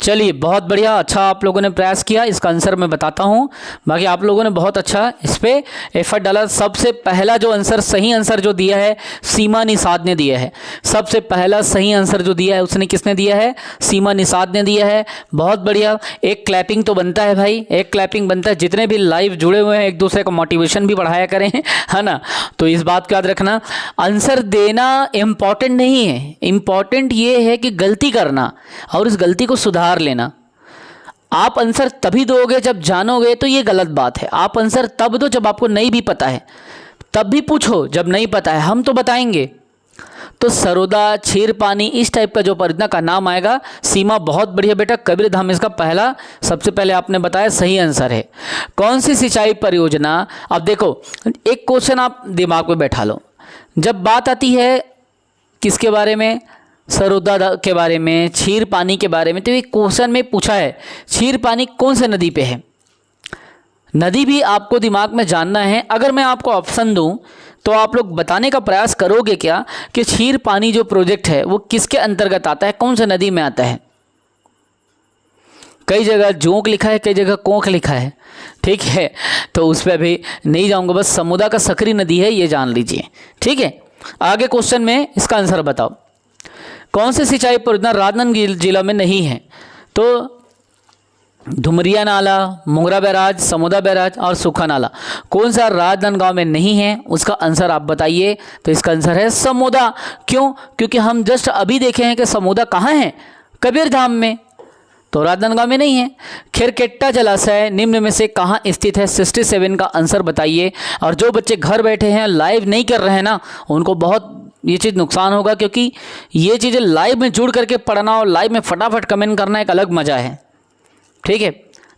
चलिए बहुत बढ़िया, अच्छा आप लोगों ने प्रयास किया। इसका आंसर मैं बताता हूँ। बाकी आप लोगों ने बहुत अच्छा इस पे एफर्ट डाला। सबसे पहला जो आंसर, सही आंसर जो दिया है सीमा निषाद ने दिया है। सबसे पहला सही आंसर जो दिया है उसने किसने दिया है? सीमा निषाद ने दिया है। बहुत बढ़िया, एक क्लैपिंग तो बनता है भाई, एक क्लैपिंग बनता है। जितने भी लाइव जुड़े हुए हैं एक दूसरे का मोटिवेशन भी बढ़ाया करें, है ना। तो इस बात को याद रखना, आंसर देना इम्पॉर्टेंट नहीं है, इम्पॉर्टेंट ये है कि गलती करना और इस गलती को सुधार लेना। आप आंसर तभी दोगे जब जानोगे, तो ये गलत बात है। आप आंसर तब दो जब आपको नहीं भी पता है, तब भी पूछो जब नहीं पता है, हम तो बताएंगे। तो सरोदा, छीर पानी, इस टाइप का जो परियोजना का नाम आएगा। सीमा बहुत बढ़िया बेटा, कबीर धाम इसका पहला, सबसे पहले आपने बताया सही आंसर है। कौन सी सिंचाई परियोजना? अब देखो, एक क्वेश्चन आप दिमाग में बैठा लो। जब बात आती है किसके बारे में? सरोदा के बारे में, छीर पानी के बारे में, तो एक क्वेश्चन में पूछा है छीर पानी कौन से नदी पे है। नदी भी आपको दिमाग में जानना है। अगर मैं आपको ऑप्शन दूं तो आप लोग बताने का प्रयास करोगे क्या कि छीर पानी जो प्रोजेक्ट है वो किसके अंतर्गत आता है, कौन सा नदी में आता है? कई जगह जोंक लिखा है, कई जगह कोंक लिखा है, ठीक है। तो उस पर अभी नहीं जाऊंगा, बस समुद्र का सकरी नदी है, ये जान लीजिए, ठीक है। आगे क्वेश्चन में इसका आंसर बताओ। कौन से सिंचाई परियोजना राजनांदगांव जिला में नहीं है? तो धुमरिया नाला, मुंगरा बैराज, समोदा बैराज और सूखा नाला, कौन सा राजनांदगांव में नहीं है? उसका आंसर आप बताइए। तो इसका आंसर है समोदा। क्यों? क्योंकि हम जस्ट अभी देखे हैं कि समोदा कहाँ है, कबीर धाम में, तो राजनांदगांव में नहीं है। खिरकेट्टा जलाशय निम्न में से कहाँ स्थित है? 67 का आंसर बताइए। और जो बच्चे घर बैठे हैं, लाइव नहीं कर रहे हैं ना, उनको बहुत ये चीज़ नुकसान होगा, क्योंकि ये चीज़ें लाइव में जुड़ करके पढ़ना और लाइव में फटाफट कमेंट करना एक अलग मज़ा है, ठीक है।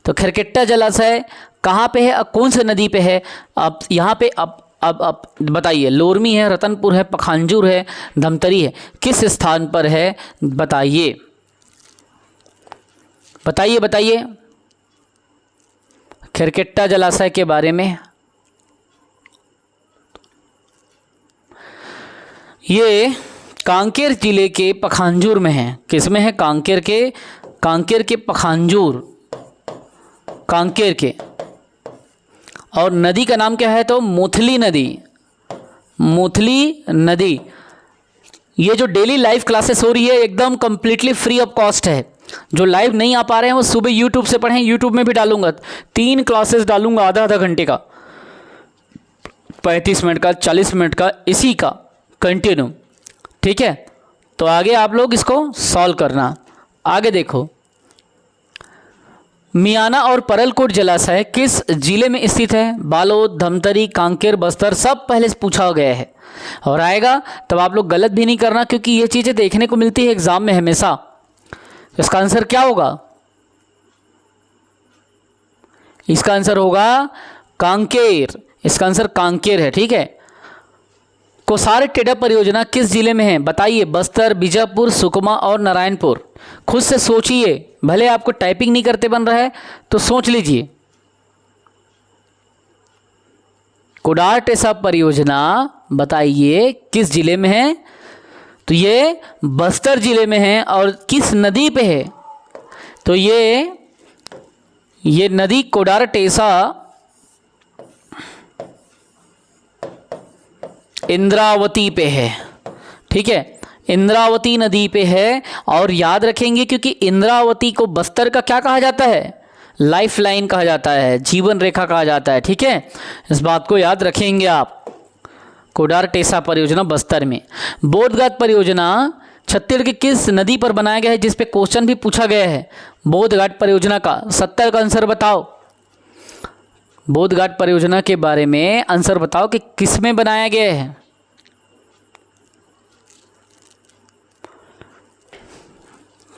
तो खिरकेट्टा जलाशय कहाँ पे है, कौन से नदी पे है? अब यहाँ पे अब बताइए। लोरमी है, रतनपुर है, पखांजूर है, धमतरी है, किस स्थान पर है? बताइए बताइए बताइए खिरकेट्टा जलाशय के बारे में। ये कांकेर जिले के पखांजूर में है। किस में है? कांकेर के पखांजूर, कांकेर के। और नदी का नाम क्या है? तो मोथली नदी, मोथली नदी। ये जो डेली लाइव क्लासेस हो रही है एकदम कंप्लीटली फ्री ऑफ कॉस्ट है। जो लाइव नहीं आ पा रहे हैं वो सुबह यूट्यूब से पढ़ें, यूट्यूब में भी डालूंगा, 3 क्लासेस डालूंगा, आधा घंटे का, 35 मिनट का, 40 मिनट का, इसी का कंटिन्यू, ठीक है। तो आगे आप लोग इसको सॉल्व करना। आगे देखो, मियाना और परलकोट जलाशय किस जिले में स्थित है? बालोद, धमतरी, कांकेर, बस्तर, सब पहले से पूछा गया है और आएगा। तब आप लोग गलत भी नहीं करना, क्योंकि ये चीज़ें देखने को मिलती है एग्जाम में हमेशा। इसका आंसर क्या होगा? इसका आंसर होगा कांकेर। इसका आंसर कांकेर है, ठीक है। कोसार टेढ़ा परियोजना किस जिले में है? बताइए। बस्तर, बीजापुर, सुकमा और नारायणपुर। खुद से सोचिए, भले आपको टाइपिंग नहीं करते बन रहा है तो सोच लीजिए। कोडार टेसा परियोजना बताइए किस जिले में है? तो ये बस्तर जिले में है। और किस नदी पे है? तो ये नदी कोडार टेसा इंद्रावती पे है, ठीक है। इंद्रावती नदी पे है। और याद रखेंगे, क्योंकि इंद्रावती को बस्तर का क्या कहा जाता है? लाइफ लाइन कहा जाता है, जीवन रेखा कहा जाता है, ठीक है। इस बात को याद रखेंगे आप। कोडार टेसा परियोजना बस्तर में। बोधघाट परियोजना छत्तीसगढ़ की किस नदी पर बनाया गया है, जिस पे क्वेश्चन भी पूछा गया है? बोधघाट परियोजना का 70 का आंसर बताओ। बोधघाट परियोजना के बारे में आंसर बताओ कि किस में बनाया गया है?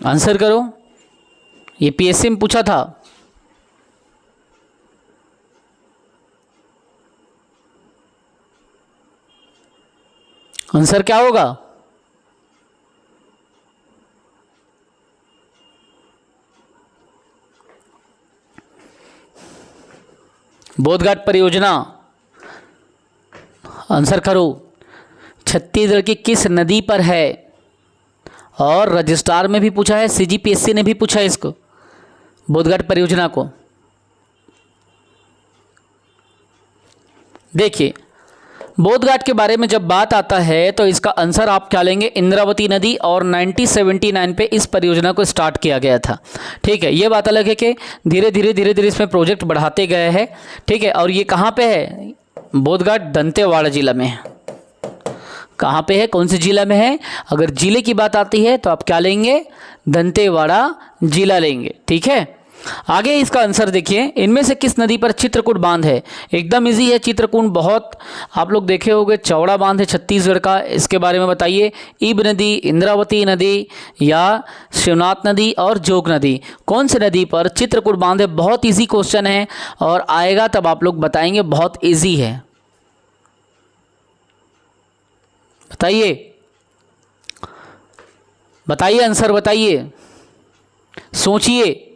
आंसर करो, ये पीएससी में पूछा था। आंसर क्या होगा? बोधघाट परियोजना, आंसर करो। छत्तीसगढ़ की किस नदी पर है? और रजिस्ट्रार में भी पूछा है, सीजीपीएससी ने भी पूछा है इसको। बोधघाट परियोजना को? देखिए, बोधघाट के बारे में जब बात आता है तो इसका आंसर आप क्या लेंगे? इंद्रावती नदी, और 1979 पे इस परियोजना को स्टार्ट किया गया था। ठीक है, ये बात अलग है कि धीरे धीरे इसमें प्रोजेक्ट बढ़ाते गए हैं। ठीक है, और ये कहाँ पे है? बोधघाट दंतेवाड़ा जिला में है। कहाँ पे है? कौन से जिला में है? अगर जिले की बात आती है तो आप क्या लेंगे? दंतेवाड़ा जिला लेंगे। ठीक है, आगे इसका आंसर देखिए, इनमें से किस नदी पर चित्रकूट बांध है? एकदम इजी है। चित्रकूट बहुत आप लोग देखे होंगे, चौड़ा बांध है छत्तीसगढ़ का। इसके बारे में बताइए। ईब नदी, इंद्रावती नदी या शिवनाथ नदी और जोग नदी, कौन सी नदी पर चित्रकूट बांध है? बहुत इजी क्वेश्चन है और आएगा तब आप लोग बताएंगे बहुत इजी है। बताइए बताइए, आंसर बताइए, सोचिए।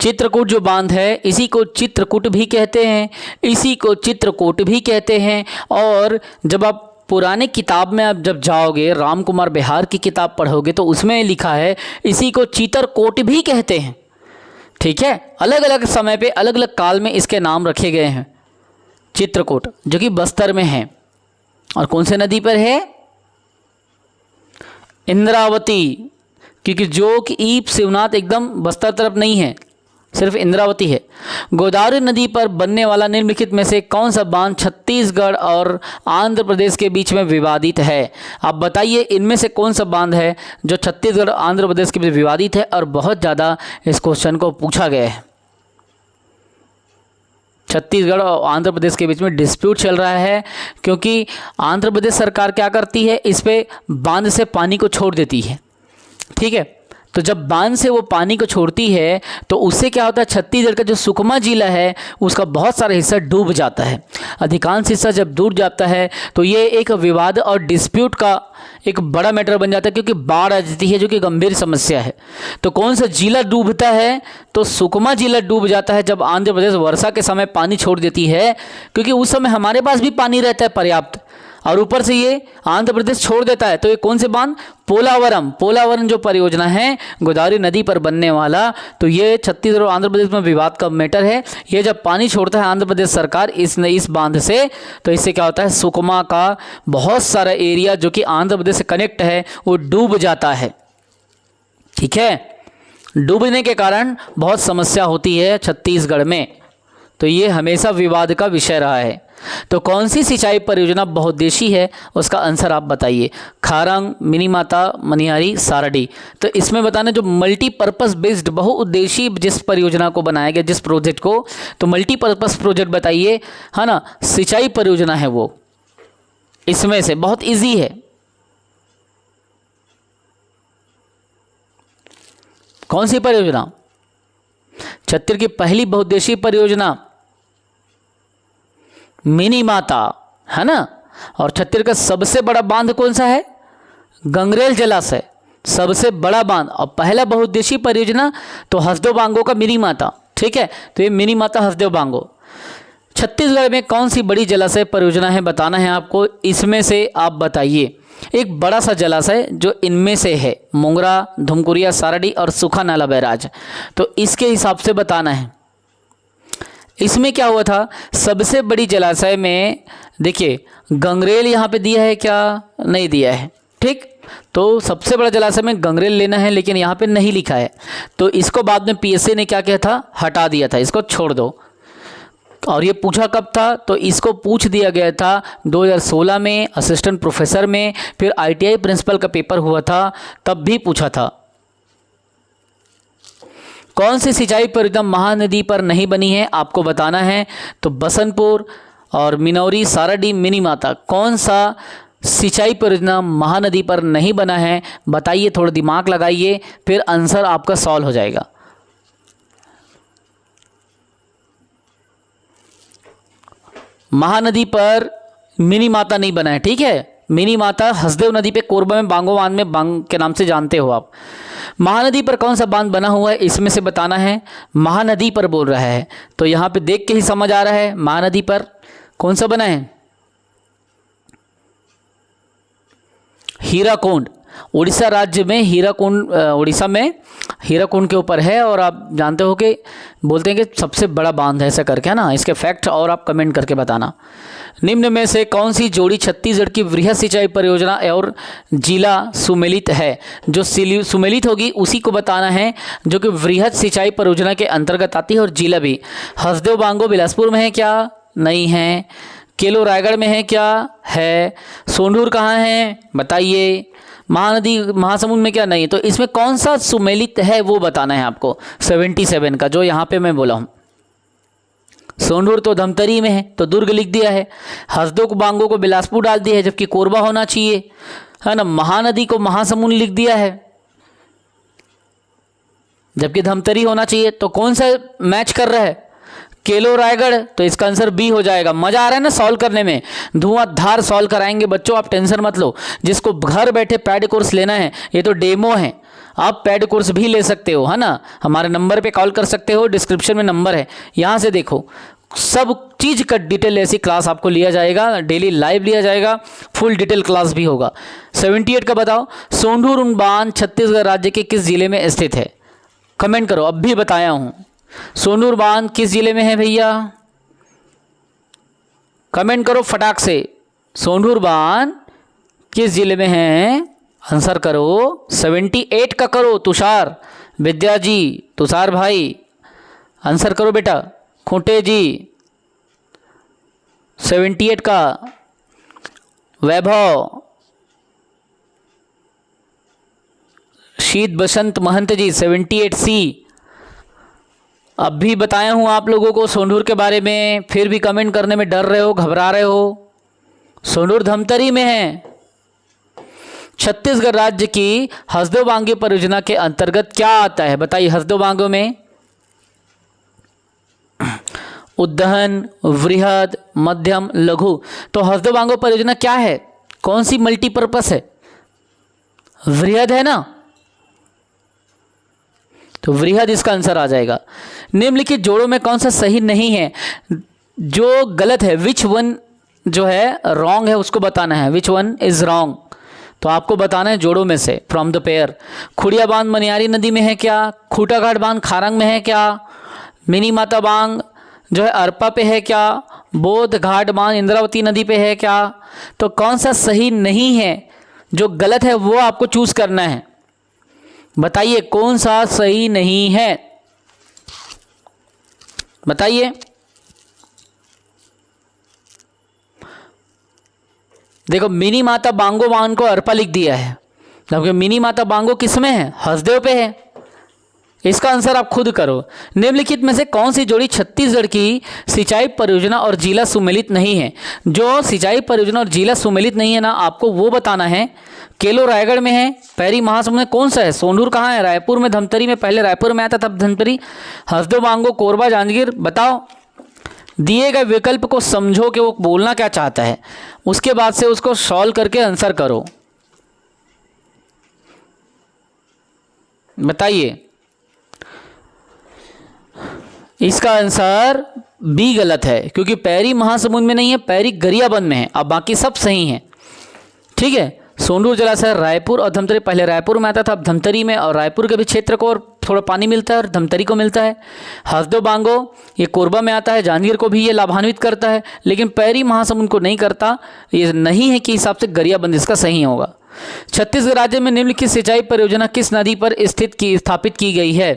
चित्रकूट जो बांध है इसी को चित्रकूट भी कहते हैं, इसी को चित्रकूट भी कहते हैं। और जब आप पुराने किताब में आप जब जाओगे, राम कुमार बिहार की किताब पढ़ोगे तो उसमें लिखा है इसी को चित्रकोट भी कहते हैं। ठीक है, अलग अलग समय पे अलग अलग काल में इसके नाम रखे गए हैं। चित्रकूट जो कि बस्तर में है, और कौन से नदी पर है? इंद्रावती, क्योंकि जोग, ईप, शिवनाथ एकदम बस्तर तरफ नहीं है, सिर्फ इंद्रावती है। गोदावरी नदी पर बनने वाला निम्नलिखित में से कौन सा बांध छत्तीसगढ़ और आंध्र प्रदेश के बीच में विवादित है? आप बताइए, इनमें से कौन सा बांध है जो छत्तीसगढ़ और आंध्र प्रदेश के बीच विवादित है और बहुत ज़्यादा इस क्वेश्चन को पूछा गया है। छत्तीसगढ़ और आंध्र प्रदेश के बीच में डिस्प्यूट चल रहा है, क्योंकि आंध्र प्रदेश सरकार क्या करती है, इस पे बांध से पानी को छोड़ देती है। ठीक है, तो जब बांध से वो पानी को छोड़ती है तो उससे क्या होता है, छत्तीसगढ़ का जो सुकमा जिला है उसका बहुत सारा हिस्सा डूब जाता है। अधिकांश हिस्सा जब डूब जाता है तो ये एक विवाद और डिस्प्यूट का एक बड़ा मैटर बन जाता है, क्योंकि बाढ़ आ जाती है जो कि गंभीर समस्या है। तो कौन सा जिला डूबता है? तो सुकमा जिला डूब जाता है जब आंध्र प्रदेश वर्षा के समय पानी छोड़ देती है, क्योंकि उस समय हमारे पास भी पानी रहता है पर्याप्त, और ऊपर से ये आंध्र प्रदेश छोड़ देता है। तो ये कौन से बांध? पोलावरम जो परियोजना है गोदावरी नदी पर बनने वाला, तो ये छत्तीसगढ़ और आंध्र प्रदेश में विवाद का मैटर है। ये जब पानी छोड़ता है आंध्र प्रदेश सरकार इस बांध से, तो इससे क्या होता है, सुकमा का बहुत सारा एरिया जो कि आंध्र प्रदेश से कनेक्ट है वो डूब जाता है। ठीक है, डूबने के कारण बहुत समस्या होती है छत्तीसगढ़ में, तो ये हमेशा विवाद का विषय रहा है। तो कौन सी सिंचाई परियोजना बहुउद्देशीय है? उसका आंसर आप बताइए। खारंग, मिनीमाता, मनिहारी, सारडी। तो इसमें बताना जो मल्टीपर्पस बेस्ड बहुउद्देशीय जिस परियोजना को बनाया गया, जिस प्रोजेक्ट को, तो मल्टीपर्पस प्रोजेक्ट बताइए, है ना, सिंचाई परियोजना है वो। इसमें से बहुत इजी है। कौन सी परियोजना? छत्तीसगढ़ की पहली बहुउद्देशीय परियोजना मिनीमाता, है ना। और छत्तीसगढ़ का सबसे बड़ा बांध कौन सा है? गंगरेल जलाशय, सबसे बड़ा बांध। और पहला बहुउद्देशीय परियोजना तो हसदेव बांगो का मिनीमाता। ठीक है, तो ये मिनीमाता हसदेव बांगो। छत्तीसगढ़ में कौन सी बड़ी जलाशय परियोजना है बताना है आपको। इसमें से आप बताइए एक बड़ा सा जलाशय जो इनमें से है, मोंगरा, धुमकुरिया, सारडी और सूखा नाला बैराज। तो इसके हिसाब से बताना है। इसमें क्या हुआ था, सबसे बड़ी जलाशय में देखिए गंगरेल यहाँ पे दिया है क्या? नहीं दिया है। ठीक, तो सबसे बड़ा जलाशय में गंगरेल लेना है, लेकिन यहाँ पे नहीं लिखा है। तो इसको बाद में पीएससी ने क्या किया था, हटा दिया था, इसको छोड़ दो। और ये पूछा कब था, तो इसको पूछ दिया गया था 2016 में असिस्टेंट प्रोफेसर में, फिर आईटीआई प्रिंसिपल का पेपर हुआ था तब भी पूछा था। कौन सी सिंचाई परियोजना महानदी पर नहीं बनी है आपको बताना है। तो बसंतपुर और मिनौरी, साराडी, मिनीमाता, कौन सा सिंचाई परियोजना महानदी पर नहीं बना है बताइए, थोड़ा दिमाग लगाइए, फिर आंसर आपका सॉल्व हो जाएगा। महानदी पर मिनीमाता नहीं बना है। ठीक है, मिनीमाता हसदेव नदी पे कोरबा में बांगो बांध में बांग के नाम से जानते हो आप। महानदी पर कौन सा बांध बना हुआ है इसमें से बताना है। महानदी पर बोल रहा है तो यहाँ पे देख के ही समझ आ रहा है महानदी पर कौन सा बना है। हीराकुंड, उड़ीसा राज्य में हीराकुंड, उड़ीसा में हीराकुंड के ऊपर है। और आप जानते हो कि बोलते हैं कि सबसे बड़ा बांध है, ऐसा करके, है ना। इसके फैक्ट और आप कमेंट करके बताना। निम्न में से कौन सी जोड़ी छत्तीसगढ़ की वृहद सिंचाई परियोजना और जिला सुमेलित है? जो सुमेलित होगी उसी को बताना है, जो कि वृहद सिंचाई परियोजना के अंतर्गत आती है। और जिला भी हसदेव बांगो बिलासपुर में है क्या? नहीं है। केलो रायगढ़ में है क्या? है। सोंढूर कहाँ है? बताइए। महानदी महासमुंद में क्या? नहीं। तो इसमें कौन सा सुमेलित है वो बताना है आपको, 77 का, जो यहाँ पे मैं बोला हूँ। सोंढूर तो धमतरी में है, तो दुर्ग लिख दिया है। हसदेव बांगो को बिलासपुर डाल दिया है, जबकि कोरबा होना चाहिए, है ना। महानदी को महासमुंद लिख दिया है, जबकि धमतरी होना चाहिए। तो कौन सा मैच कर रहा है? केलो रायगढ़। तो इसका आंसर बी हो जाएगा। मजा आ रहा है ना सॉल्व करने में? धुआंधार सॉल्व कराएंगे बच्चों, आप टेंशन मत लो। जिसको घर बैठे पैड कोर्स लेना है, ये तो डेमो है, आप पैड कोर्स भी ले सकते हो, है ना। हमारे नंबर पे कॉल कर सकते हो, डिस्क्रिप्शन में नंबर है, यहाँ से देखो। सब चीज़ का डिटेल ऐसी क्लास आपको लिया जाएगा, डेली लाइव लिया जाएगा, फुल डिटेल क्लास भी होगा। 78 का बताओ। सोंढूर बांध छत्तीसगढ़ राज्य के किस जिले में स्थित है? कमेंट करो, अब भी बताया हूँ। सोंढूर बांध किस जिले में है भैया? कमेंट करो फटाक से। सोंढूर बांध किस जिले में है? आंसर करो। 78 का करो। तुषार विद्या जी, तुषार भाई आंसर करो बेटा। खूंटे जी 78 का। वैभव, शीत बसंत महंत जी 78C। अब भी बताया हूँ आप लोगों को सोंढूर के बारे में, फिर भी कमेंट करने में डर रहे हो, घबरा रहे हो। सोंढूर धमतरी में है। छत्तीसगढ़ राज्य की हसदेव बांगो परियोजना के अंतर्गत क्या आता है? बताइए। हसदेव बांगो में उद्वहन, वृहद, मध्यम, लघु। तो हसदेव बांगो परियोजना क्या है? कौन सी मल्टीपर्पस है? वृहद है ना, तो वृहद इसका आंसर आ जाएगा। निम्नलिखित जोड़ों में कौन सा सही नहीं है? जो गलत है, विच वन जो है रॉन्ग है, उसको बताना है। विच वन इज रॉन्ग, तो आपको बताना है जोड़ों में से, फ्रॉम द पेयर। खुड़िया बांध मनियारी नदी में है क्या? खूटाघाट बांध खारंग में है क्या? मिनी माता बांध जो है अरपा पे है क्या? बोध घाट बांध इंद्रावती नदी पे है क्या? तो कौन सा सही नहीं है, जो गलत है वो आपको चूज करना है। बताइए कौन सा सही नहीं है, बताइए। देखो मिनी माता बांगो बांध को अरपा लिख दिया है, जबकि मिनी माता बांगो किस में है? हसदेव पे है। इसका आंसर आप खुद करो। निम्नलिखित में से कौन सी जोड़ी छत्तीसगढ़ की सिंचाई परियोजना और जिला सुमेलित नहीं है? जो सिंचाई परियोजना और जिला सुमेलित नहीं है ना, आपको वो बताना है। केलो रायगढ़ में है, पैरी महासमुंद में कौन सा है? सोंढूर कहाँ है? रायपुर में, धमतरी में। पहले रायपुर में आता तब धमतरी। हसदेव बांगो, कोरबा, जांजगीर। बताओ। दिए गए विकल्प को समझो कि वो बोलना क्या चाहता है, उसके बाद से उसको सॉल्व करके आंसर करो। बताइए। इसका आंसर बी गलत है, क्योंकि पैरी महासमुंद में नहीं है, पैरी गरियाबंद में है। अब बाकी सब सही हैं, ठीक है। सोंढूर जलाशय रायपुर और धमतरी, पहले रायपुर में आता था, अब धमतरी में, और रायपुर के भी क्षेत्र को और थोड़ा पानी मिलता है और धमतरी को मिलता है। हसदेव बांगो ये कोरबा में आता है, जांजगीर को भी ये लाभान्वित करता है, लेकिन पैरी महासमुंद को नहीं करता। ये नहीं है कि हिसाब से गरियाबंद इसका सही होगा। छत्तीसगढ़ राज्य में निम्नलिखित सिंचाई परियोजना किस नदी पर स्थापित की गई है?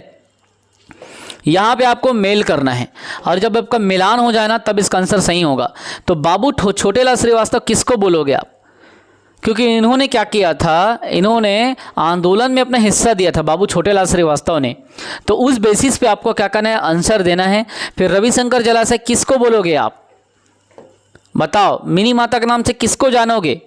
यहाँ पे आपको मेल करना है, और जब आपका मिलान हो जाए ना तब इसका आंसर सही होगा। तो बाबू छोटेलाल श्रीवास्तव किसको बोलोगे आप? क्योंकि इन्होंने क्या किया था, इन्होंने आंदोलन में अपना हिस्सा दिया था, बाबू छोटेलाल श्रीवास्तव ने। तो उस बेसिस पे आपको क्या करना है, आंसर देना है। फिर रविशंकर जलाशय किसको बोलोगे आप? बताओ। मिनी माता के नाम से किसको जानोगे?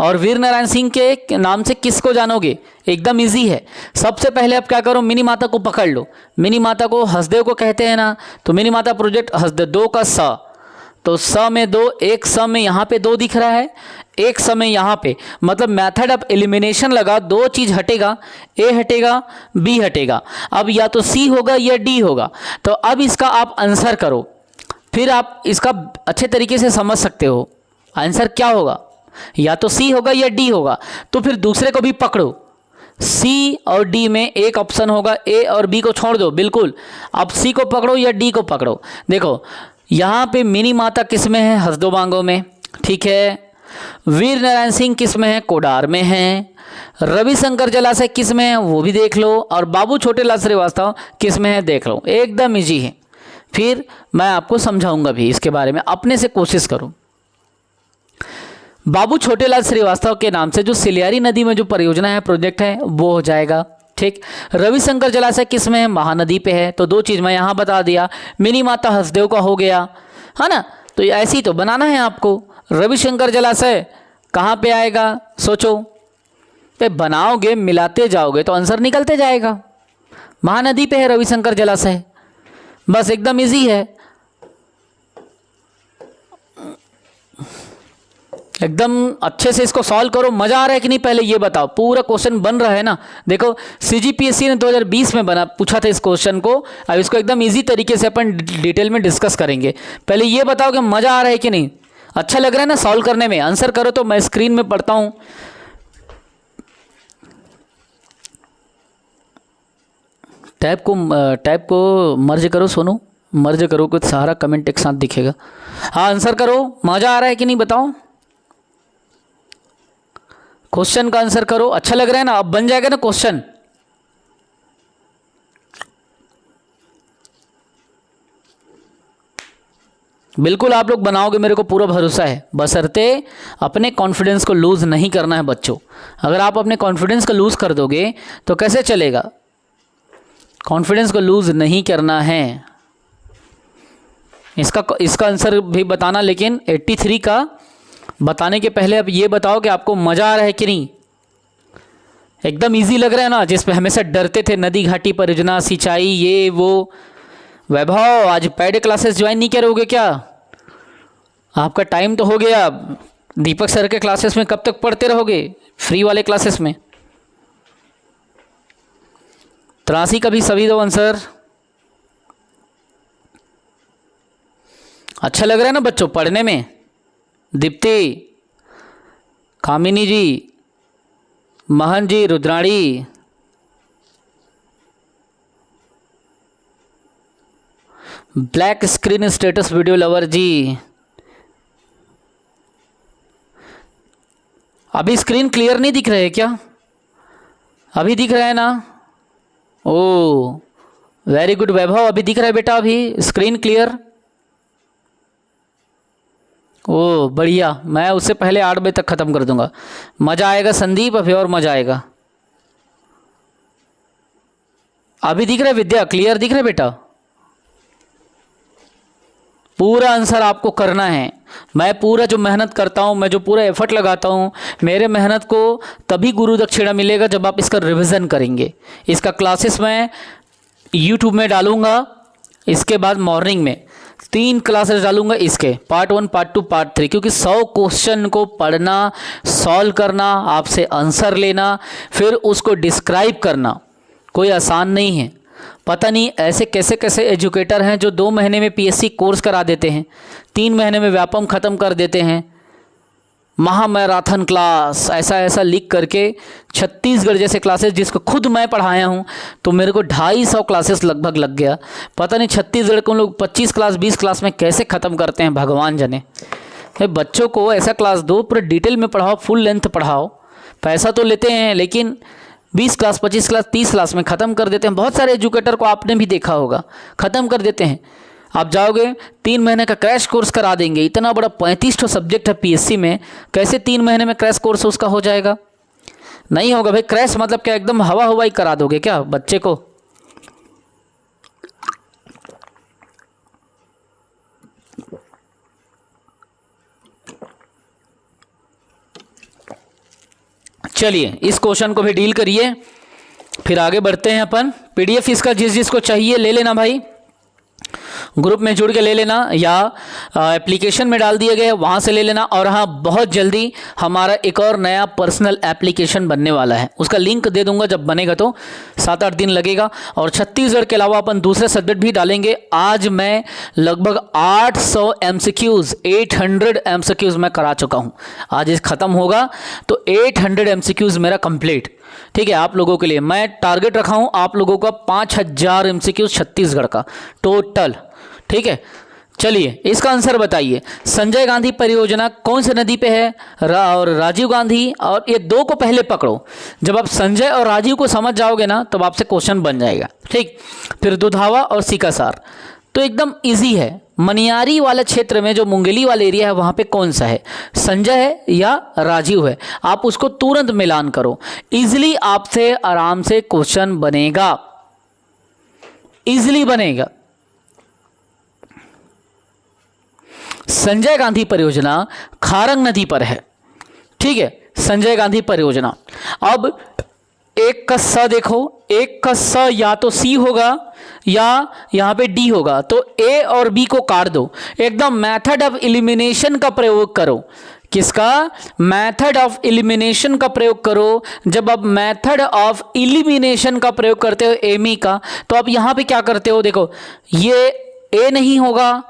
और वीर नारायण सिंह के नाम से किसको जानोगे? एकदम इजी है। सबसे पहले आप क्या करो, मिनी माता को पकड़ लो। मिनी माता को हसदेव को कहते हैं ना, तो मिनी माता प्रोजेक्ट हसदेव, 2 का स, तो स में 2, एक स में यहाँ पे 2 दिख रहा है, एक स में यहाँ पे, मतलब मेथड ऑफ एलिमिनेशन लगा, 2 चीज हटेगा, ए हटेगा, बी हटेगा। अब या तो सी होगा या डी होगा। तो अब इसका आप आंसर करो, फिर आप इसका अच्छे तरीके से समझ सकते हो। आंसर क्या होगा? या तो सी होगा या डी होगा। तो फिर दूसरे को भी पकड़ो, सी और डी में एक ऑप्शन होगा, ए और बी को छोड़ दो बिल्कुल, अब सी को पकड़ो या डी को पकड़ो। देखो यहाँ पे मिनी माता किस में है, हसदो बांगो में, ठीक है। वीर नारायण सिंह किस में है, कोडार में है। रविशंकर जलाशय किस में है वो भी देख लो, और बाबू छोटेलाल श्रीवास्तव किस में है देख लो, एकदम इजी है। फिर मैं आपको समझाऊंगा भी इसके बारे में, अपने से कोशिश करो। बाबू छोटेलाल श्रीवास्तव के नाम से जो सिलियारी नदी में जो परियोजना है, प्रोजेक्ट है, वो हो जाएगा, ठीक। रविशंकर जलाशय किस में है, महानदी पे है, तो दो चीज़ मैं यहाँ बता दिया। मिनी माता हसदेव का हो गया, है ना, तो ऐसी तो बनाना है आपको। रविशंकर जलाशय कहाँ पे आएगा, सोचो, पे बनाओगे मिलाते जाओगे तो आंसर निकलते जाएगा। महानदी पे है रविशंकर जलाशय, बस एकदम इजी है, एकदम अच्छे से इसको सॉल्व करो। मजा आ रहा है कि नहीं पहले ये बताओ, पूरा क्वेश्चन बन रहा है ना। देखो सीजीपीएससी ने 2020 में पूछा था इस क्वेश्चन को, अब इसको एकदम इजी तरीके से अपन डिटेल में डिस्कस करेंगे। पहले ये बताओ कि मजा आ रहा है कि नहीं, अच्छा लग रहा है ना सॉल्व करने में। आंसर करो तो मैं स्क्रीन में पढ़ता हूं। टैब को मर्ज करो, सोनू मर्ज करो, कुछ सारा कमेंट एक साथ दिखेगा। हाँ आंसर करो, मजा आ रहा है कि नहीं बताओ, क्वेश्चन का आंसर करो। अच्छा लग रहा है ना, अब बन जाएगा ना क्वेश्चन। बिल्कुल आप लोग बनाओगे, मेरे को पूरा भरोसा है, बशर्ते अपने कॉन्फिडेंस को लूज नहीं करना है बच्चों। अगर आप अपने कॉन्फिडेंस को लूज कर दोगे तो कैसे चलेगा, कॉन्फिडेंस को लूज नहीं करना है। इसका आंसर भी बताना, लेकिन 83 का बताने के पहले अब ये बताओ कि आपको मज़ा आ रहा है कि नहीं। एकदम इजी लग रहा है ना, जिस पे हमेशा डरते थे, नदी घाटी परियोजना, सिंचाई, ये वो। वैभव आज पैड क्लासेस ज्वाइन नहीं करोगे क्या, आपका टाइम तो हो गया। दीपक सर के क्लासेस में कब तक पढ़ते रहोगे, फ्री वाले क्लासेस में। 83 का भी सभी दो आंसर। अच्छा लग रहा है ना बच्चों पढ़ने में। Deepti, Kamini ji, Mahan ji, Rudrani, black screen status video lover ji, अभी स्क्रीन क्लियर नहीं दिख रहा है क्या, अभी दिख रहा है ना। ओ वेरी गुड वैभव, अभी दिख रहा है बेटा, अभी स्क्रीन क्लियर। ओ बढ़िया, मैं उससे पहले 8 बजे तक ख़त्म कर दूंगा। मज़ा आएगा संदीप, अभी और मज़ा आएगा। अभी दिख रहा है विद्या, क्लियर दिख रहा है बेटा। पूरा आंसर आपको करना है। मैं पूरा जो मेहनत करता हूँ, मैं जो पूरा एफर्ट लगाता हूँ, मेरे मेहनत को तभी गुरु दक्षिणा मिलेगा जब आप इसका रिवीजन करेंगे। इसका क्लासेस मैं यूट्यूब में डालूंगा, इसके बाद मॉर्निंग में 3 क्लासेस डालूंगा इसके, पार्ट 1, पार्ट 2, पार्ट 3, क्योंकि 100 क्वेश्चन को पढ़ना, सॉल्व करना, आपसे आंसर लेना, फिर उसको डिस्क्राइब करना कोई आसान नहीं है। पता नहीं ऐसे कैसे कैसे एजुकेटर हैं जो 2 महीने में पीएससी कोर्स करा देते हैं, 3 महीने में व्यापम ख़त्म कर देते हैं, महामैराथन क्लास ऐसा ऐसा लिख करके। छत्तीसगढ़ जैसे क्लासेस जिसको खुद मैं पढ़ाया हूँ, तो मेरे को 250 क्लासेस लगभग लग गया। पता नहीं छत्तीसगढ़ को लोग 25 क्लास 20 क्लास में कैसे ख़त्म करते हैं, भगवान जाने। बच्चों को ऐसा क्लास दो, पूरे डिटेल में पढ़ाओ, फुल लेंथ पढ़ाओ। पैसा तो लेते हैं लेकिन 20 क्लास 25 क्लास 30 क्लास में ख़त्म कर देते हैं। बहुत सारे एजुकेटर को आपने भी देखा होगा, ख़त्म कर देते हैं। आप जाओगे 3 महीने का क्रैश कोर्स करा देंगे, इतना बड़ा 35 सब्जेक्ट है पीएससी में, कैसे 3 महीने में क्रैश कोर्स उसका हो जाएगा? नहीं होगा भाई। क्रैश मतलब क्या, एकदम हवा हवाई करा दोगे क्या बच्चे को? चलिए इस क्वेश्चन को भी डील करिए, फिर आगे बढ़ते हैं अपन। पीडीएफ इसका जिस जिसको चाहिए ले लेना भाई, ग्रुप में जुड़ के ले लेना, या एप्लीकेशन में डाल दिए गए वहाँ से ले लेना। और हाँ, बहुत जल्दी हमारा एक और नया पर्सनल एप्लीकेशन बनने वाला है, उसका लिंक दे दूंगा जब बनेगा, तो 7-8 दिन लगेगा। और छत्तीसगढ़ के अलावा अपन दूसरे सब्जेक्ट भी डालेंगे। आज मैं लगभग 800 MCQs 800 MCQs मैं करा चुका हूँ। आज इस ख़त्म होगा तो 800 MCQs मेरा कंप्लीट। ठीक है, आप लोगों के लिए मैं टारगेट रखा हूं आप लोगों का 5000 MCQ छत्तीसगढ़ का टोटल। ठीक है, चलिए इसका आंसर बताइए। संजय गांधी परियोजना कौन से नदी पे है? और राजीव गांधी, और ये दो को पहले पकड़ो। जब आप संजय और राजीव को समझ जाओगे ना तब आपसे क्वेश्चन बन जाएगा। ठीक, फिर दुधावा और सीकासार तो एकदम इजी है। मनियारी वाला क्षेत्र में जो मुंगेली वाला एरिया है वहां पे कौन सा है? संजय है या राजीव है? आप उसको तुरंत मिलान करो, इजिली आपसे आराम से क्वेश्चन बनेगा, इजिली बनेगा। संजय गांधी परियोजना खारंग नदी पर है। ठीक है, संजय गांधी परियोजना। अब एक का स देखो, एक का स या तो सी होगा या यहां पे डी होगा, तो ए और बी को काट दो। एकदम मेथड ऑफ एलिमिनेशन का प्रयोग करो। किसका? मेथड ऑफ एलिमिनेशन का प्रयोग करो। जब आप मेथड ऑफ एलिमिनेशन का प्रयोग करते हो एमी का, तो आप यहां पे क्या करते हो? देखो, ये ए नहीं होगा,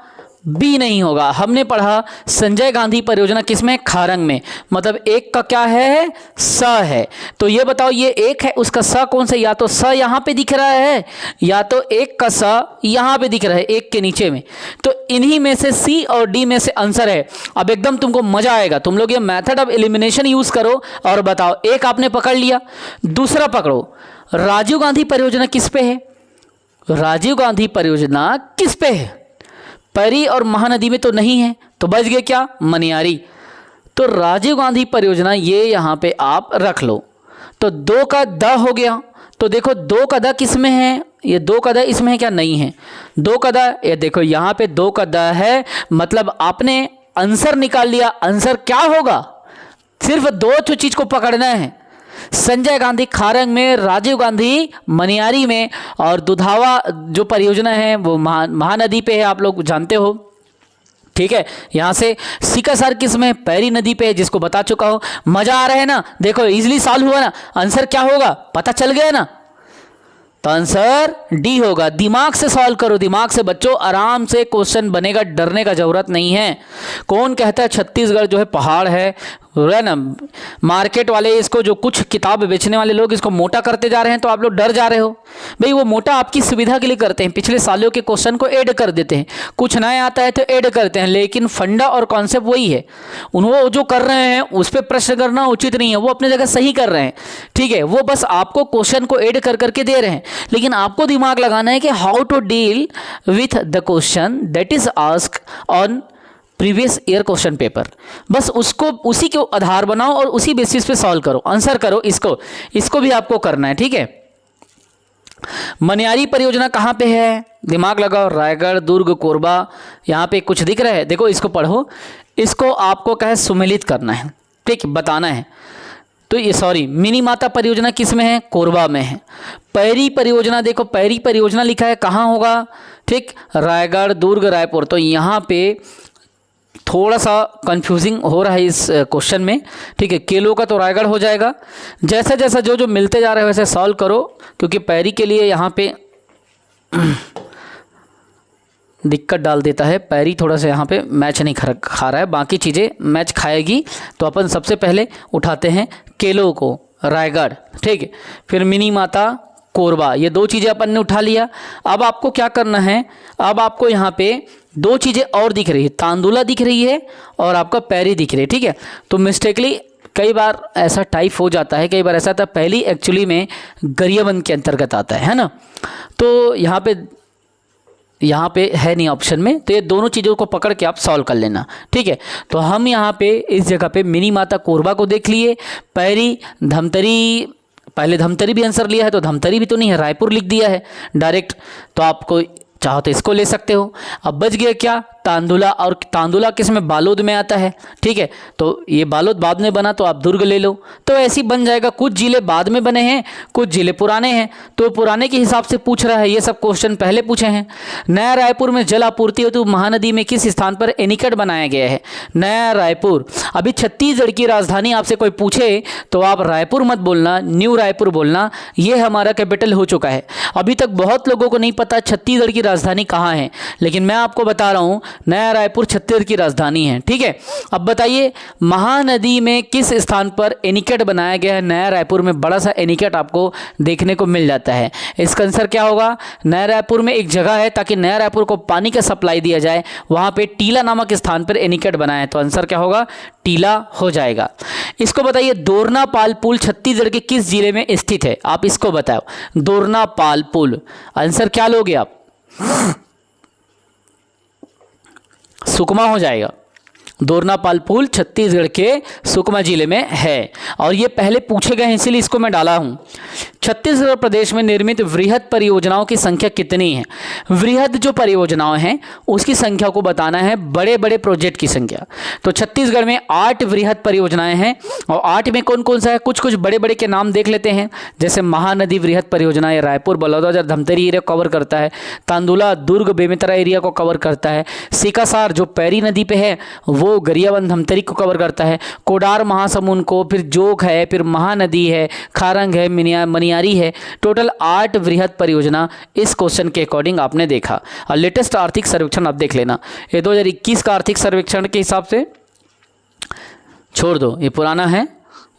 बी नहीं होगा। हमने पढ़ा संजय गांधी परियोजना किसमें? खारंग में। मतलब एक का क्या है? स है। तो ये बताओ, ये एक है, उसका स कौन सा? या तो स यहां पे दिख रहा है या तो एक का स यहां पे दिख रहा है एक के नीचे में। तो इन्हीं में से सी और डी में से आंसर है। अब एकदम तुमको मजा आएगा। तुम लोग ये मेथड ऑफ एलिमिनेशन यूज करो और बताओ। एक आपने पकड़ लिया, दूसरा पकड़ो। राजीव गांधी परियोजना किस पे है? राजीव गांधी परियोजना किस पे है? पैरी और महानदी में तो नहीं है, तो बच गए क्या? मनियारी। तो राजीव गांधी परियोजना ये यहां पे आप रख लो। तो दो का द हो गया। तो देखो दो का द किस में है? ये दो का द इसमें है क्या? नहीं है। दो का द, ये देखो यहां पे दो का द है, मतलब आपने आंसर निकाल लिया। आंसर क्या होगा? सिर्फ दो चीज को पकड़ना है। संजय गांधी खारंग में, राजीव गांधी मनियारी में, और दुधावा जो परियोजना है वो महानदी पे है, आप लोग जानते हो। ठीक है, यहां से सीकासार किस में? पैरी नदी पे है, जिसको बता चुका हूं। मजा आ रहा है ना? देखो इजीली सॉल्व हुआ ना। आंसर क्या होगा पता चल गया ना? तो आंसर डी होगा। दिमाग से सॉल्व करो, दिमाग से बच्चों, आराम से क्वेश्चन बनेगा, डरने का जरूरत नहीं है। कौन कहता है छत्तीसगढ़ जो है पहाड़ है ना? मार्केट वाले इसको, जो कुछ किताब बेचने वाले लोग इसको मोटा करते जा रहे हैं, तो आप लोग डर जा रहे हो। भाई वो मोटा आपकी सुविधा के लिए करते हैं, पिछले सालों के क्वेश्चन को ऐड कर देते हैं, कुछ नया आता है तो ऐड करते हैं, लेकिन फंडा और कॉन्सेप्ट वही है। उन्होंने जो कर रहे हैं उस पर प्रश्न करना उचित नहीं है, वो अपनी जगह सही कर रहे हैं। ठीक है, वो बस आपको क्वेश्चन को ऐड कर करके दे रहे हैं, लेकिन आपको दिमाग लगाना है कि how to deal with the question that is asked on previous year question paper. बस उसको, उसी के आधार बनाओ और उसी बेसिस पे सॉल्व करो, आंसर करो। इसको भी आपको करना है। ठीक है, मनियारी परियोजना कहां पे है? दिमाग लगाओ। रायगढ़, दुर्ग, कोरबा, यहां पे कुछ दिख रहा है? देखो इसको पढ़ो, इसको आपको क्या है? सुमेलित करना है। ठीक, बताना है। तो ये सॉरी, मिनी माता परियोजना किस में है? कोरबा में है। पैरी परियोजना, देखो पैरी परियोजना लिखा है, कहां होगा? ठीक, रायगढ़, दुर्ग, रायपुर। तो यहां पे थोड़ा सा कंफ्यूजिंग हो रहा है इस क्वेश्चन में। ठीक है, केलो का तो रायगढ़ हो जाएगा। जैसा जैसा जो जो मिलते जा रहे हैं वैसे सॉल्व करो, क्योंकि पैरी के लिए यहाँ पे दिक्कत डाल देता है। पैरी थोड़ा सा यहाँ पे मैच नहीं खा रहा है, बाकी चीज़ें मैच खाएगी। तो अपन सबसे पहले उठाते हैं केलो को, रायगढ़। ठीक है, फिर मिनी माता कोरबा, ये दो चीज़ें अपन ने उठा लिया। अब आपको क्या करना है? अब आपको यहाँ पे दो चीज़ें और दिख रही है, तांदुला दिख रही है और आपका पैरी दिख रही है। ठीक है, तो मिस्टेकली कई बार ऐसा टाइप हो जाता है, कई बार ऐसा था। पहली एक्चुअली में गरियाबंद के अंतर्गत आता है ना? तो यहाँ पे है नहीं ऑप्शन में, तो ये दोनों चीज़ों को पकड़ के आप सॉल्व कर लेना। ठीक है, तो हम यहाँ पे इस जगह पे मिनी माता कोरबा को देख लिए। पैरी, धमतरी, पहले धमतरी भी आंसर लिया है, तो धमतरी भी तो नहीं है, रायपुर लिख दिया है डायरेक्ट। तो आपको चाहो तो इसको ले सकते हो। अब बच गया क्या? तांदुला। और तांदुला किस में? बालोद में आता है। ठीक है, तो ये बालोद बाद में बना, तो आप दुर्ग ले लो। तो ऐसे ही बन जाएगा। कुछ जिले बाद में बने हैं, कुछ जिले पुराने हैं, तो पुराने के हिसाब से पूछ रहा है। ये सब क्वेश्चन पहले पूछे हैं। नया रायपुर में जल आपूर्ति हेतु महानदी में किस स्थान पर एनीकट बनाया गया है? नया रायपुर। अभी छत्तीसगढ़ की राजधानी आपसे कोई पूछे तो आप रायपुर मत बोलना, न्यू रायपुर बोलना। ये हमारा कैपिटल हो चुका है। अभी तक बहुत लोगों को नहीं पता छत्तीसगढ़ की राजधानी कहाँ है, लेकिन मैं आपको बता रहा हूँ नया रायपुर छत्तीसगढ़ की राजधानी है। ठीक है, अब बताइए महानदी में किस स्थान पर एनीकट बनाया गया है? नया रायपुर में बड़ा सा एनीकट आपको देखने को मिल जाता है। इसका आंसर क्या होगा? नया रायपुर में एक जगह है ताकि नया रायपुर को पानी का सप्लाई दिया जाए, वहां पे टीला नामक स्थान पर एनीकट बनाया है, तो आंसर क्या होगा? टीला हो जाएगा। इसको बताइए दोरनापाल पुल छत्तीसगढ़ के किस जिले में स्थित है? आप इसको बताओ, दोरनापाल पुल, आंसर क्या लोगे आप? सुकमा हो जाएगा। दोरनापाल पुल छत्तीसगढ़ के सुकमा जिले में है और ये पहले पूछे गए हैं इसीलिए इसको मैं डाला हूं। छत्तीसगढ़ प्रदेश में निर्मित वृहद परियोजनाओं की संख्या कितनी है? वृहद जो परियोजनाएं हैं उसकी संख्या को बताना है, बड़े बड़े प्रोजेक्ट की संख्या। तो छत्तीसगढ़ में 8 वृहद परियोजनाएं हैं और 8 में कौन कौन सा है? कुछ कुछ बड़े बड़े के नाम देख लेते हैं, जैसे महानदी वृहद परियोजना ये रायपुर बलौदाबाजार धमतरी एरिया कवर करता है, तांदुला दुर्ग बेमेतरा एरिया को कवर करता है, सिकासार जो पैरी नदी पे है वो गरियाबंद धमतरी को कवर करता है, कोडार महासमुंद को, फिर जोग है, फिर महानदी है, खारंग है, मनियारी है। टोटल 8 वृहद परियोजना इस क्वेश्चन के अकॉर्डिंग आपने देखा। और लेटेस्ट आर्थिक सर्वेक्षण आप देख लेना, ये 2021 का आर्थिक सर्वेक्षण के हिसाब से छोड़ दो, ये पुराना है,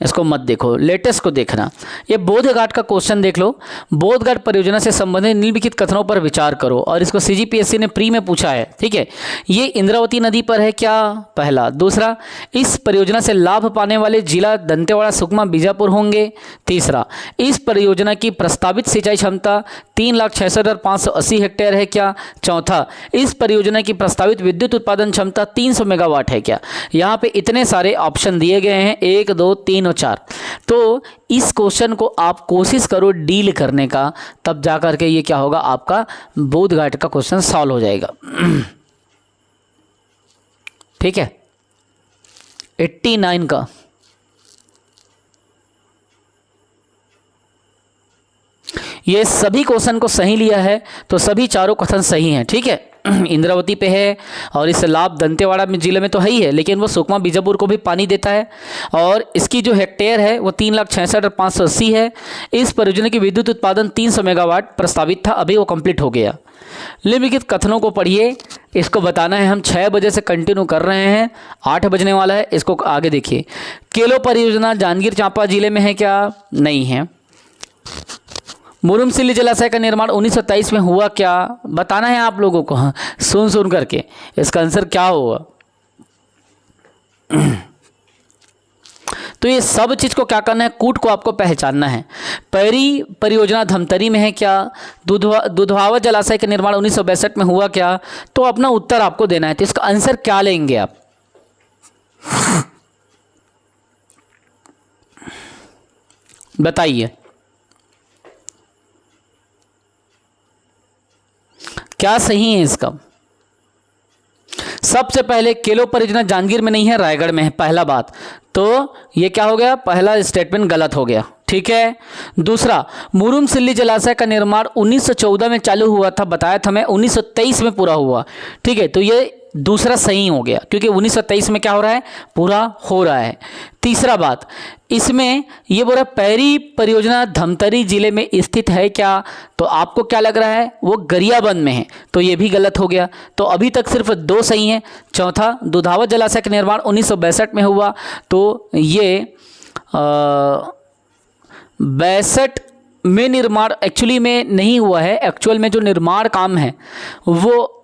इसको मत देखो, लेटेस्ट को देखना। ये बोधघाट का क्वेश्चन देख लो, बोधघाट परियोजना से संबंधित निम्नलिखित कथनों पर विचार करो, और इसको सीजीपीएससी ने प्री में पूछा है। ठीक है, ये इंद्रावती नदी पर है क्या? पहला। दूसरा, इस परियोजना से लाभ पाने वाले जिला दंतेवाड़ा सुकमा बीजापुर होंगे। तीसरा, इस परियोजना की प्रस्तावित सिंचाई क्षमता 3,66,580 हेक्टेयर है क्या? चौथा, इस परियोजना की प्रस्तावित विद्युत उत्पादन क्षमता 300 मेगावाट है क्या? यहाँ पे इतने सारे ऑप्शन दिए गए हैं, 1, 2, 3 और 4। तो इस क्वेश्चन को आप कोशिश करो डील करने का, तब जा करके ये क्या होगा, आपका बोधघाट का क्वेश्चन सॉल्व हो जाएगा। ठीक है, 89 का ये सभी क्वेश्चन को सही लिया है, तो सभी चारों कथन सही हैं। ठीक है, इंद्रावती पे है और इस लाभ दंतेवाड़ा में जिले में तो है ही है, लेकिन वो सुकमा बीजापुर को भी पानी देता है और इसकी जो हेक्टेयर है वो 3,66,580 है। इस परियोजना की विद्युत उत्पादन 300 मेगावाट प्रस्तावित था, अभी वो कंप्लीट हो गया। निम्नलिखित कथनों को पढ़िए, इसको बताना है। हम 6 बजे से कंटिन्यू कर रहे हैं, 8 बजने वाला है, इसको आगे देखिए। केलो परियोजना जांजगीर चांपा जिले में है क्या? नहीं है। मुरुमसिल्ली जलाशय का निर्माण 1927 में हुआ क्या? बताना है आप लोगों को, हाँ, सुन सुन करके। इसका आंसर क्या होगा? तो ये सब चीज को क्या करना है, कूट को आपको पहचानना है। पैरी परियोजना धमतरी में है क्या? दुधवावा जलाशय का निर्माण 1962 में हुआ क्या? तो अपना उत्तर आपको देना है। तो इसका आंसर क्या लेंगे आप? बताइए क्या सही है इसका? सबसे पहले केलो परियोजना जांजगीर में नहीं है, रायगढ़ में है, पहला बात। तो ये क्या हो गया, पहला स्टेटमेंट गलत हो गया। ठीक है, दूसरा, मुरुमसिल्ली जलाशय का निर्माण 1914 में चालू हुआ था, बताया था मैं, 1923 में पूरा हुआ। ठीक है, तो ये दूसरा सही हो गया क्योंकि 1923 में क्या हो रहा है, पूरा हो रहा है। तीसरा बात, इसमें ये बोल रहा पैरी परियोजना धमतरी जिले में स्थित है क्या? तो आपको क्या लग रहा है, वो गरियाबंद में है, तो ये भी गलत हो गया। तो अभी तक सिर्फ 2 सही हैं। चौथा, दुधावा जलाशय का निर्माण 1962 में हुआ, तो ये 62 में निर्माण एक्चुअली में नहीं हुआ है। एक्चुअल में जो निर्माण काम है वो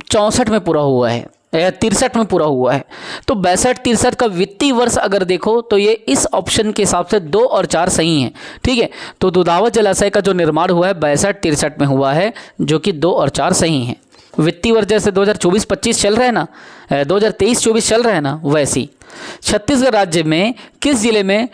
64 में पूरा हुआ है, 63 में पूरा हुआ है। तो 62-63 का वित्तीय वर्ष अगर देखो तो ये इस ऑप्शन के हिसाब से 2 और 4 सही हैं। ठीक है, तो दुधावा जलाशय का जो निर्माण हुआ है 62-63 में हुआ है, जो कि 2 और 4 सही हैं। वित्तीय वर्ष जैसे 2024-25 चल रहा है ना, 2023-24 चल रहा है ना, वैसी। छत्तीसगढ़ राज्य में किस जिले में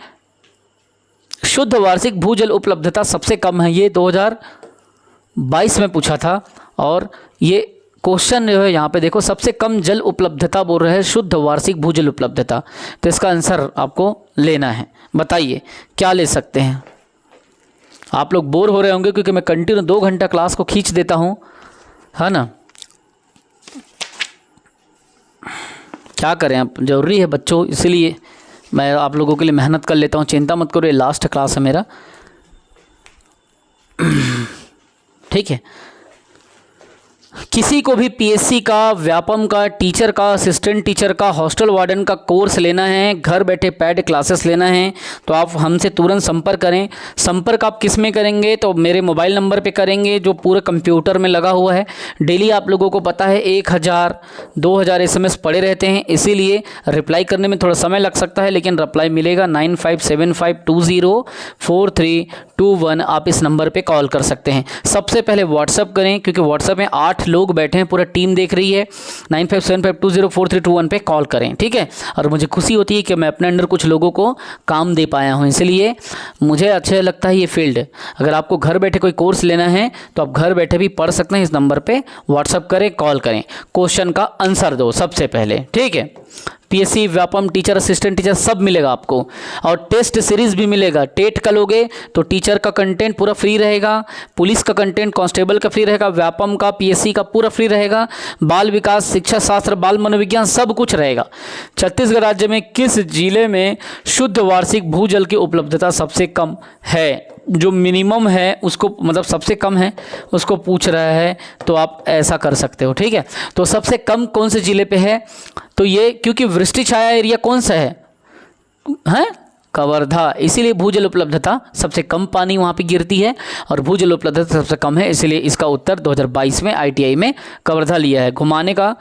शुद्ध वार्षिक भूजल उपलब्धता सबसे कम है? ये 2022 में पूछा था और ये क्वेश्चन जो है यहाँ पे देखो, सबसे कम जल उपलब्धता बोल रहे हैं, शुद्ध वार्षिक भूजल उपलब्धता। तो इसका आंसर आपको लेना है। बताइए क्या ले सकते हैं? आप लोग बोर हो रहे होंगे क्योंकि मैं कंटिन्यू 2 घंटा क्लास को खींच देता हूँ, है ना। क्या करें, अब जरूरी है बच्चों, इसीलिए मैं आप लोगों के लिए मेहनत कर लेता हूँ। चिंता मत करो, ये लास्ट क्लास है मेरा। ठीक है, किसी को भी पीएससी का, व्यापम का, टीचर का, असिस्टेंट टीचर का, हॉस्टल वार्डन का कोर्स लेना है, घर बैठे पेड क्लासेस लेना है, तो आप हमसे तुरंत संपर्क करें। संपर्क आप किस में करेंगे, तो मेरे मोबाइल नंबर पे करेंगे जो पूरे कंप्यूटर में लगा हुआ है। डेली आप लोगों को पता है 1000 2000 SMS पड़े रहते हैं, इसीलिए रिप्लाई करने में थोड़ा समय लग सकता है, लेकिन रिप्लाई मिलेगा। 9575204321 आप इस नंबर पर कॉल कर सकते हैं। सबसे पहले व्हाट्सअप करें, क्योंकि व्हाट्सअप में 8 लोग बैठे हैं, पूरा टीम देख रही है। 9575204321 पे कॉल करें, ठीक है। और मुझे खुशी होती है कि मैं अपने अंडर कुछ लोगों को काम दे पाया हूं, इसलिए मुझे अच्छा लगता है ये फील्ड। अगर आपको घर बैठे कोई कोर्स लेना है तो आप घर बैठे भी पढ़ सकते हैं। इस नंबर पे व्हाट्सअप करें, कॉल करें, क्वेश्चन का आंसर दो सबसे पहले, ठीक है। PSC, Vyapam, teacher, assistant teacher सब मिलेगा आपको, और टेस्ट सीरीज भी मिलेगा। टेट का लोगे तो टीचर का कंटेंट पूरा फ्री रहेगा, पुलिस का कंटेंट, कांस्टेबल का फ्री रहेगा, व्यापम का, पीएससी का पूरा फ्री रहेगा, बाल विकास, शिक्षा शास्त्र, बाल मनोविज्ञान सब कुछ रहेगा। छत्तीसगढ़ राज्य में किस जिले में शुद्ध वार्षिक भूजल की उपलब्धता सबसे कम है? जो मिनिमम है उसको, मतलब सबसे कम है उसको पूछ रहा है, तो आप ऐसा कर सकते हो, ठीक है। तो सबसे कम कौन से जिले पे है, तो ये क्योंकि वृष्टि छाया एरिया कौन सा है कवर्धा, इसीलिए भूजल उपलब्धता सबसे कम पानी वहाँ पे गिरती है और भूजल उपलब्धता सबसे कम है, इसलिए इसका उत्तर 2022 में ITI में कवर्धा लिया है। घुमाने का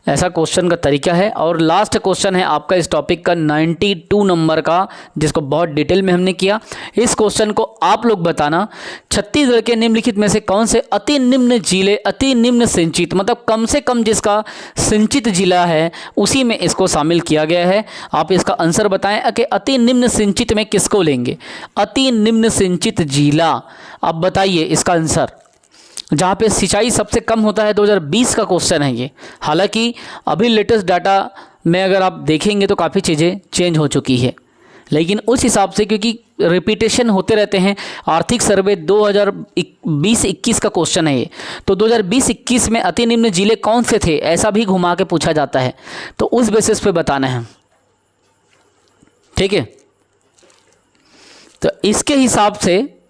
ऐसा क्वेश्चन का तरीका है। और लास्ट क्वेश्चन है आपका इस टॉपिक का 92 नंबर का, जिसको बहुत डिटेल में हमने किया। इस क्वेश्चन को आप लोग बताना, छत्तीसगढ़ के निम्नलिखित में से कौन से अति निम्न जिले, अति निम्न सिंचित, मतलब कम से कम जिसका सिंचित जिला है उसी में इसको शामिल किया गया है। आप इसका आंसर बताएं कि अति निम्न सिंचित में किसको लेंगे, अति निम्न सिंचित जिला। आप बताइए इसका आंसर, जहाँ पे सिंचाई सबसे कम होता है। 2020 का क्वेश्चन है ये। हालांकि अभी लेटेस्ट डाटा में अगर आप देखेंगे तो काफ़ी चीज़ें चेंज हो चुकी है, लेकिन उस हिसाब से क्योंकि रिपीटेशन होते रहते हैं, आर्थिक सर्वे 2020-21 का क्वेश्चन है ये, तो 2020-21 में अति निम्न जिले कौन से थे ऐसा भी घुमा के पूछा जाता है, तो उस बेसिस पे बताना है, ठीक है। तो इसके हिसाब से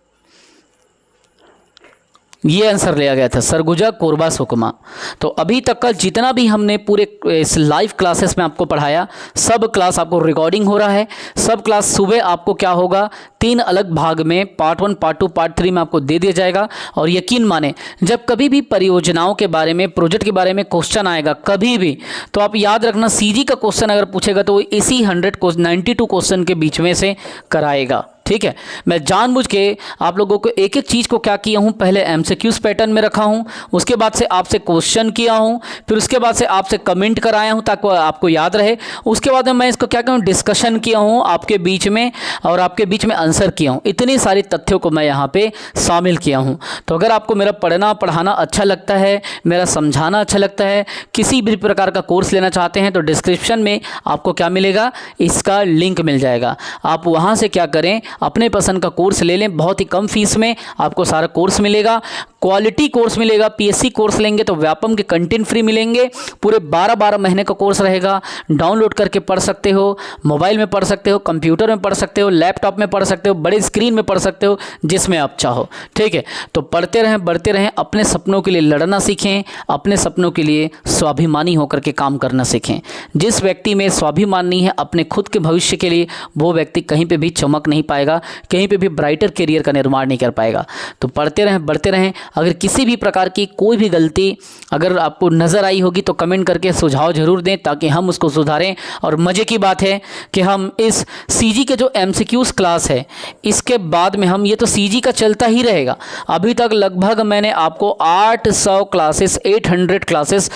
ये आंसर लिया गया था, सरगुजा, कोरबा, सुकमा। तो अभी तक का जितना भी हमने पूरे इस लाइव क्लासेस में आपको पढ़ाया, सब क्लास आपको रिकॉर्डिंग हो रहा है। सब क्लास सुबह आपको क्या होगा, 3 अलग भाग में, पार्ट 1, पार्ट 2, पार्ट 3 में आपको दे दिया जाएगा। और यकीन माने, जब कभी भी परियोजनाओं के बारे में, प्रोजेक्ट के बारे में क्वेश्चन आएगा कभी भी, तो आप याद रखना CG का क्वेश्चन अगर पूछेगा तो इसी 92 क्वेश्चन के बीच में से कराएगा, ठीक है। मैं जानबूझ के आप लोगों को एक एक चीज़ को क्या किया हूँ, पहले MCQs पैटर्न में रखा हूँ, उसके बाद से आपसे क्वेश्चन किया हूँ, फिर उसके बाद से आपसे कमेंट कराया हूँ ताकि आपको याद रहे। उसके बाद में मैं इसको क्या कहूँ, डिस्कशन किया हूँ आपके बीच में, और आपके बीच में आंसर किया हूँ। इतनी सारी तथ्यों को मैं यहाँ पे शामिल किया हूँ। तो अगर आपको मेरा पढ़ना पढ़ाना अच्छा लगता है, मेरा समझाना अच्छा लगता है, किसी भी प्रकार का कोर्स लेना चाहते हैं, तो डिस्क्रिप्शन में आपको क्या मिलेगा, इसका लिंक मिल जाएगा। आप वहाँ से क्या करें, अपने पसंद का कोर्स ले लें। बहुत ही कम फीस में आपको सारा कोर्स मिलेगा, क्वालिटी कोर्स मिलेगा। पीएससी कोर्स लेंगे तो व्यापम के कंटेंट फ्री मिलेंगे, पूरे 12 महीने का कोर्स रहेगा। डाउनलोड करके पढ़ सकते हो, मोबाइल में पढ़ सकते हो, कंप्यूटर में पढ़ सकते हो, लैपटॉप में पढ़ सकते हो, बड़े स्क्रीन में पढ़ सकते हो, जिसमें आप चाहो, ठीक है। तो पढ़ते रहें, बढ़ते रहें, अपने सपनों के लिए लड़ना सीखें, अपने सपनों के लिए स्वाभिमानी होकर के काम करना सीखें। जिस व्यक्ति में स्वाभिमान नहीं है अपने खुद के भविष्य के लिए, वो व्यक्ति कहीं पे भी चमक नहीं पाएगा, कहीं पे भी ब्राइटर करियर का निर्माण नहीं कर पाएगा। तो पढ़ते रहें, बढ़ते रहें। अगर किसी भी प्रकार की कोई भी गलती अगर आपको नज़र आई होगी तो कमेंट करके सुझाव जरूर दें ताकि हम उसको सुधारें। और मज़े की बात है कि हम इस CG के जो MCQs क्लास है, इसके बाद में हम, ये तो CG का चलता ही रहेगा। अभी तक लगभग मैंने आपको 800 क्लासेस, 800 क्लासेस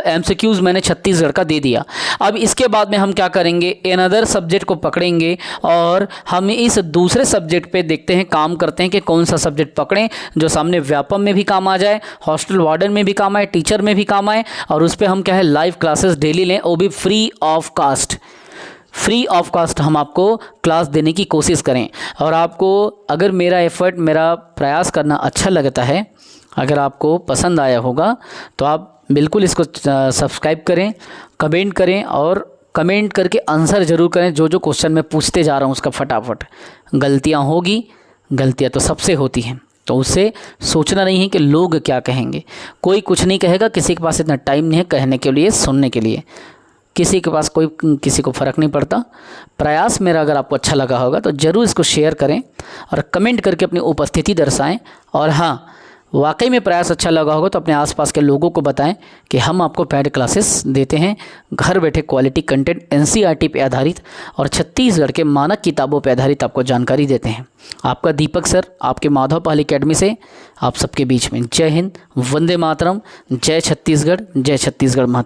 MCQs मैंने छत्तीसगढ़ का दे दिया। अब इसके बाद में हम क्या करेंगे, अनदर सब्जेक्ट को पकड़ेंगे और हम इस दूसरे सब्जेक्ट पे देखते हैं, काम करते हैं कि कौन सा सब्जेक्ट पकड़ें जो सामने व्यापम में भी काम आ जाए, हॉस्टल वार्डन में भी काम आए, टीचर में भी काम आए, और उस पर हम क्या है लाइव क्लासेस डेली लें, वो भी free of cost. Free of cost हम आपको क्लास देने की कोशिश करें। और आपको अगर मेरा एफर्ट, मेरा प्रयास करना अच्छा लगता है, अगर आपको पसंद आया होगा, तो आप बिल्कुल इसको सब्सक्राइब करें, कमेंट करें, और कमेंट करके आंसर ज़रूर करें। जो जो क्वेश्चन मैं पूछते जा रहा हूँ उसका फटाफट। गलतियाँ होगी, गलतियाँ तो सबसे होती हैं। तो उसे सोचना नहीं है कि लोग क्या कहेंगे। कोई कुछ नहीं कहेगा, किसी के पास इतना टाइम नहीं है कहने के लिए, सुनने के लिए, किसी के पास कोई किसी को फ़र्क नहीं पड़ता। प्रयास मेरा अगर आपको अच्छा लगा होगा तो ज़रूर इसको शेयर करें और कमेंट करके अपनी उपस्थिति दर्शाएं। और हाँ, वाकई में प्रयास अच्छा लगा होगा तो अपने आसपास के लोगों को बताएं कि हम आपको पेड क्लासेस देते हैं, घर बैठे क्वालिटी कंटेंट एनसीईआरटी पे आधारित और छत्तीसगढ़ के मानक किताबों पे आधारित आपको जानकारी देते हैं। आपका दीपक सर, आपके माधव पहल एकेडमी से आप सबके बीच में। जय हिंद, वंदे मातरम, जय छत्तीसगढ़, जय छत्तीसगढ़ माता।